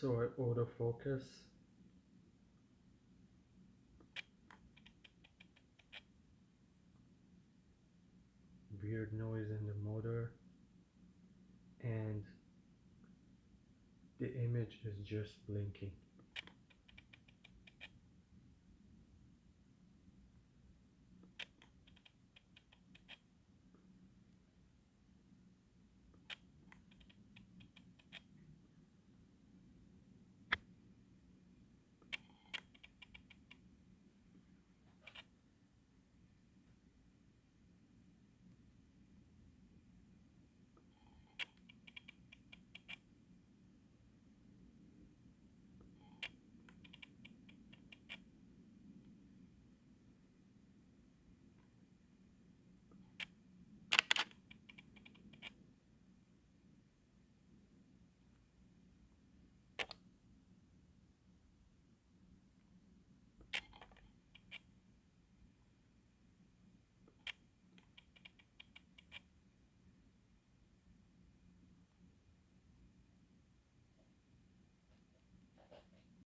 So I autofocus. Weird noise in the motor, and the image is just blinking.